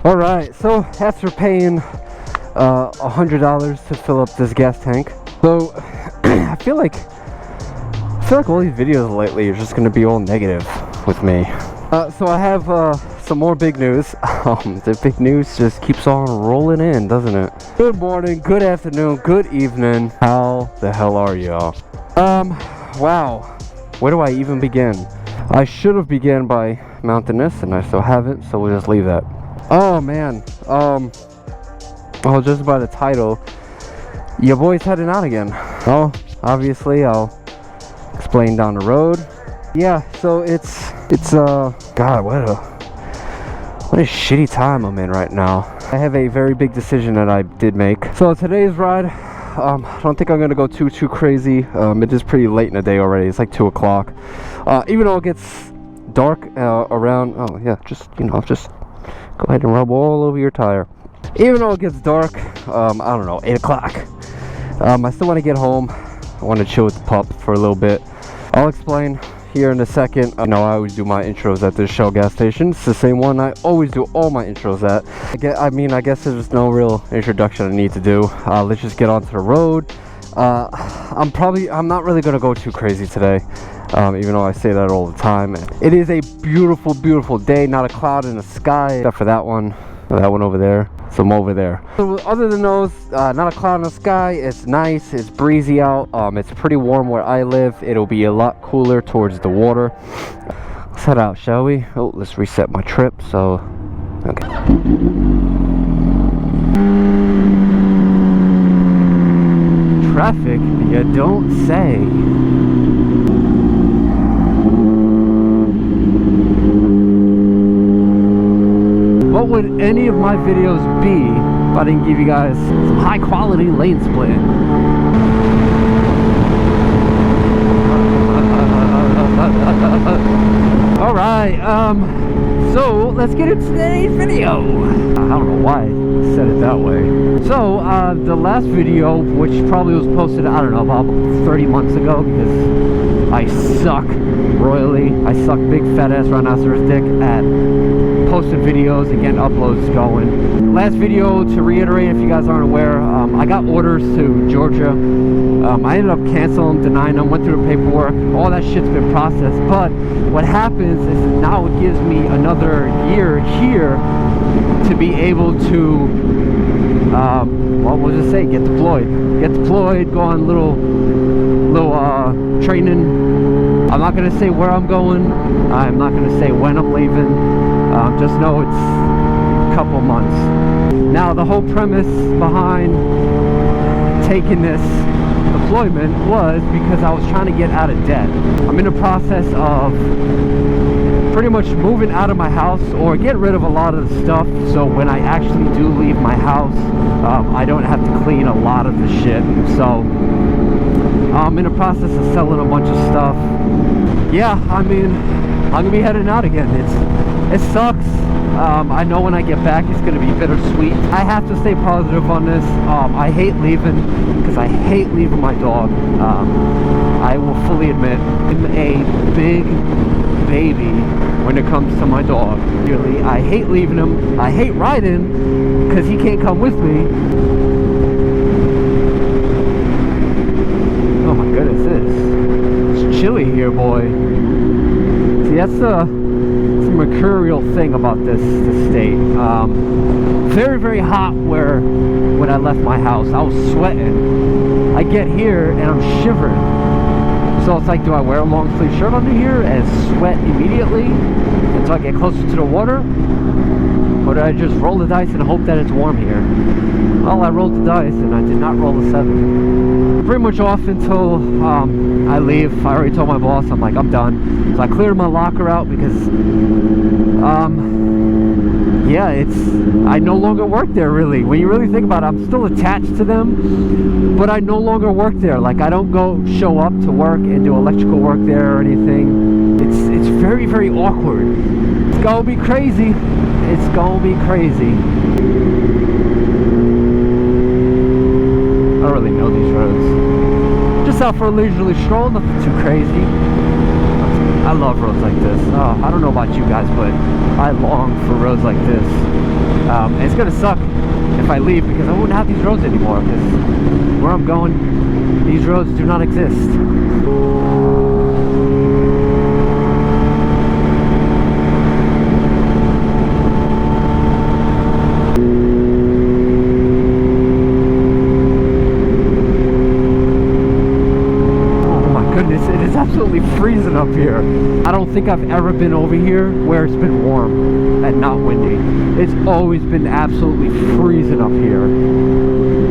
All right, so after paying $100 to fill up this gas tank, so I feel like all these videos lately are just gonna be all negative with me. So I have some more big news. The big news just keeps on rolling in, doesn't it? Good morning, good afternoon, good evening. How the hell are y'all? Wow, where do I even begin? I should have begun by mounting this, and I still haven't, so we'll just leave that. Oh man, well, just by the title, your boy's heading out again. Oh, obviously I'll explain down the road. Yeah, so it's God, what a shitty time I'm in right now. I have a very big decision that I did make. So today's ride, I don't think I'm gonna go too crazy. It is pretty late in the day already. It's like 2 o'clock. Even though it gets dark around, oh yeah, just, you know, just go ahead and rub all over your tire. Even though it gets dark, I don't know, 8 o'clock. I still want to get home. I want to chill with the pup for a little bit. I'll explain here in a second. I know I always do my intros at this Shell gas station. It's the same one I always do all my intros at. I guess there's no real introduction I need to do. Let's just get onto the road. I'm not really gonna go too crazy today, even though I say that all the time. It is a beautiful, beautiful day. Not a cloud in the sky, except for that one over there. So I'm over there. So other than those, not a cloud in the sky. It's nice, it's breezy out. It's pretty warm where I live. It'll be a lot cooler towards the water. Let's head out, shall we? Oh, let's reset my trip. So, okay. Traffic, you don't say. What would any of my videos be if I didn't give you guys some high quality lane splitting? Alright, so let's get into today's video. I don't know why I said it that way. So, the last video, which probably was posted, I don't know, about 30 months ago, because I suck royally. I suck big fat ass rhinoceros dick at posting videos and getting uploads going. Last video, to reiterate, if you guys aren't aware, I got orders to Georgia. I ended up canceling, denying them, went through the paperwork. All that shit's been processed. But what happens is now it gives me another year here to be able to, what was it say? Get deployed, go on little training. I'm not gonna say where I'm going. I'm not gonna say when I'm leaving. Just know it's a couple months. Now, the whole premise behind taking this deployment was because I was trying to get out of debt. I'm in the process of pretty much moving out of my house or get rid of a lot of the stuff, so when I actually do leave my house, I don't have to clean a lot of the shit. So I'm in the process of selling a bunch of stuff. Yeah, I mean, I'm gonna be heading out again. It sucks. I know when I get back it's gonna be bittersweet. I have to stay positive on this. I hate leaving, because I hate leaving my dog. I will fully admit I'm a big baby when it comes to my dog. Really, I hate leaving him. I hate riding because he can't come with me. Oh my goodness, it's chilly here, boy. See, that's the mercurial thing about this state. Very, very hot when I left my house. I was sweating. I get here and I'm shivering. So it's like, do I wear a long sleeve shirt under here and sweat immediately until I get closer to the water? Or do I just roll the dice and hope that it's warm here? Well, I rolled the dice and I did not roll a 7. Pretty much off until I leave. I already told my boss, I'm like, I'm done. So I cleared my locker out because yeah, I no longer work there, really. When you really think about it, I'm still attached to them, but I no longer work there. Like, I don't go show up to work and do electrical work there or anything. It's very, very awkward. It's gonna be crazy. It's gonna be crazy. I don't really know these roads. Just out for a leisurely stroll, nothing too crazy. I love roads like this. I don't know about you guys, but I long for roads like this. And it's gonna suck if I leave because I wouldn't have these roads anymore, because where I'm going, these roads do not exist. It is absolutely freezing up here. I don't think I've ever been over here where it's been warm and not windy. It's always been absolutely freezing up here,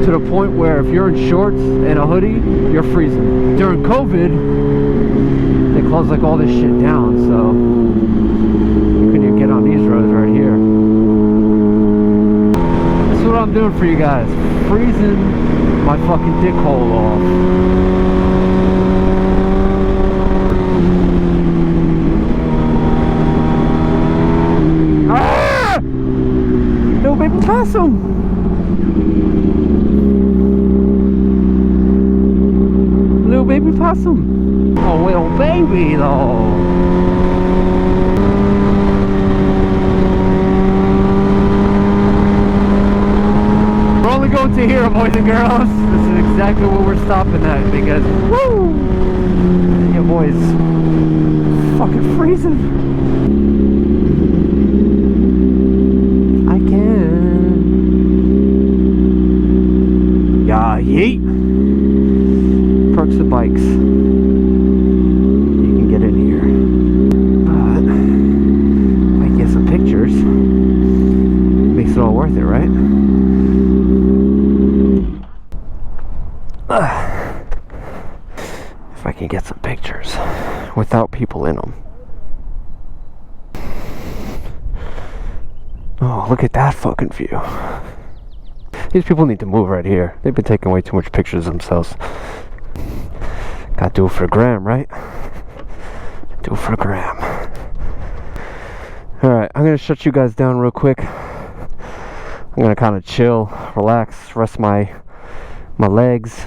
to the point where if you're in shorts and a hoodie, you're freezing. During COVID, they closed like all this shit down, so you couldn't even get on these roads right here. That's what I'm doing for you guys, freezing my fucking dick hole off. Little baby possum! Little baby possum! Oh, little baby though! We're only going to here, boys and girls. This is exactly what we're stopping at because, woo! Yeah, boys, fucking freezing. Yeet! Perks of bikes. You can get in here. But if I can get some pictures, makes it all worth it, right? If I can get some pictures without people in them. Oh, look at that fucking view. These people need to move right here. They've been taking way too much pictures of themselves. Gotta do it for a gram, right? Do it for a gram. Alright, I'm gonna shut you guys down real quick. I'm gonna kind of chill, relax, rest my legs,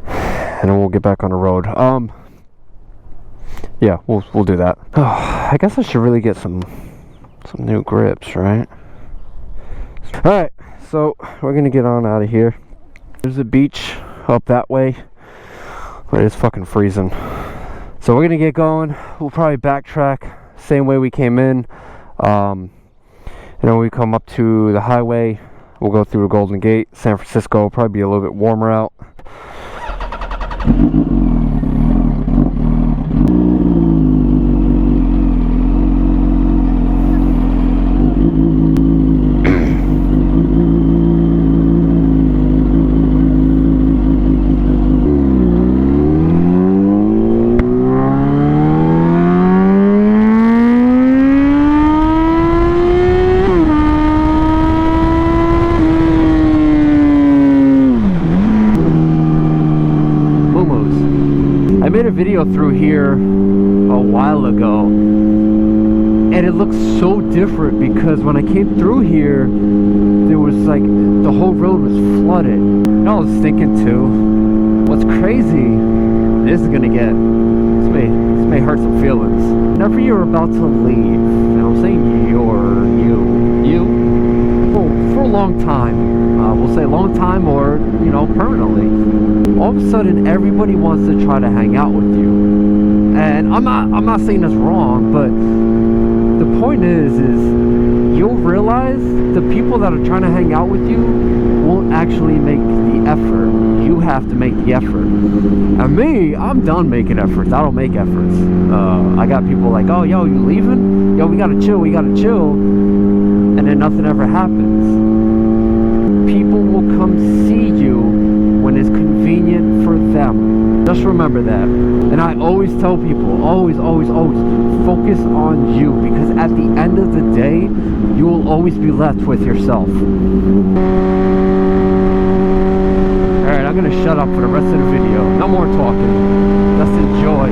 and then we'll get back on the road. Yeah, we'll do that. Oh, I guess I should really get some new grips, right? Alright. So, we're gonna get on out of here. There's a beach up that way, but it's fucking freezing. So we're gonna get going. We'll probably backtrack same way we came in. And then when we come up to the highway, we'll go through the Golden Gate. San Francisco will probably be a little bit warmer out. Video through here a while ago, and it looks so different because when I came through here, there was like the whole road was flooded. And I was thinking too, what's crazy, this is gonna get, this may hurt some feelings. Whenever you're about to leave, and I'm saying you for a long time, we'll say long time or, you know, permanently, all of a sudden everybody wants to try to hang out with you. And I'm not saying that's wrong, but the point is you'll realize the people that are trying to hang out with you won't actually make the effort. You have to make the effort. And me, I'm done making efforts. I don't make efforts. I got people like, oh, yo, you leaving? Yo, we gotta chill. And then nothing ever happens. People will come see you when it's convenient for them. Just remember that. And I always tell people, always focus on you, because at the end of the day, you will always be left with yourself. Alright, I'm gonna shut up for the rest of the video. No more talking. Just enjoy.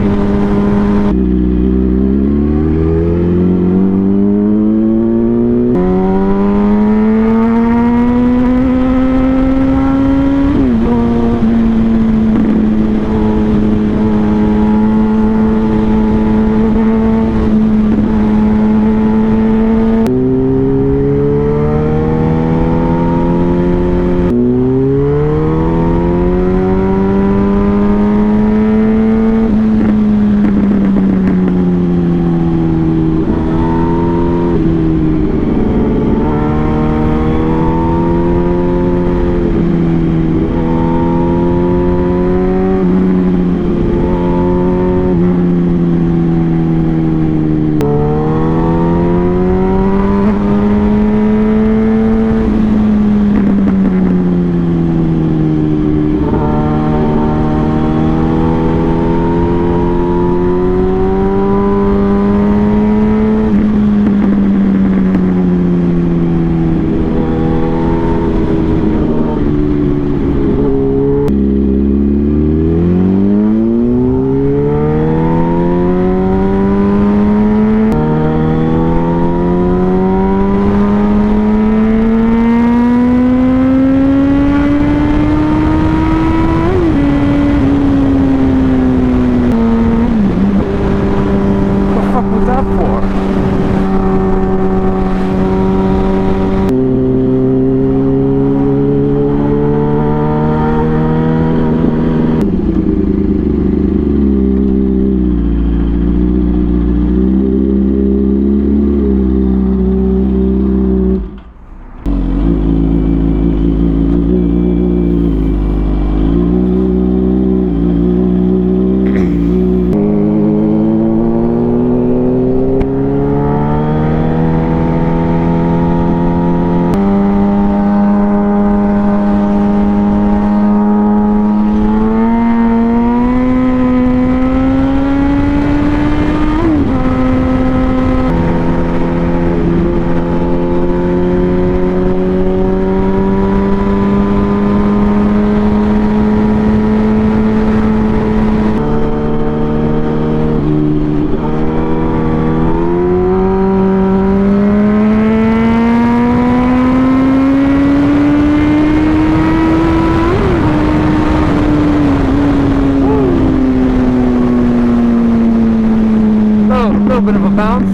bit of a bounce.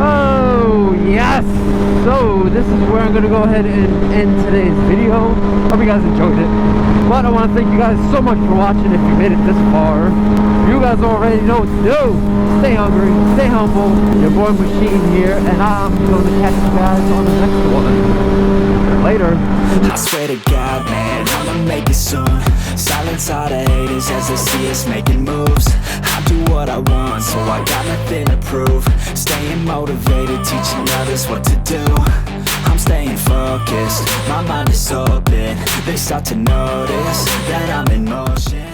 Oh, yes! So, this is where I'm going to go ahead and end today's video. Hope you guys enjoyed it. But I want to thank you guys so much for watching if you made it this far. You guys already know what to do. Stay hungry, stay humble. Your boy Machine here, and I'm going to catch you guys on the next one. Later. I swear to God, man, I'ma make it soon. Silence all the haters as they see us making moves. I do what I want, so I got nothing to prove. Staying motivated, teaching others what to do. I'm staying focused, my mind is open. They start to notice that I'm in motion.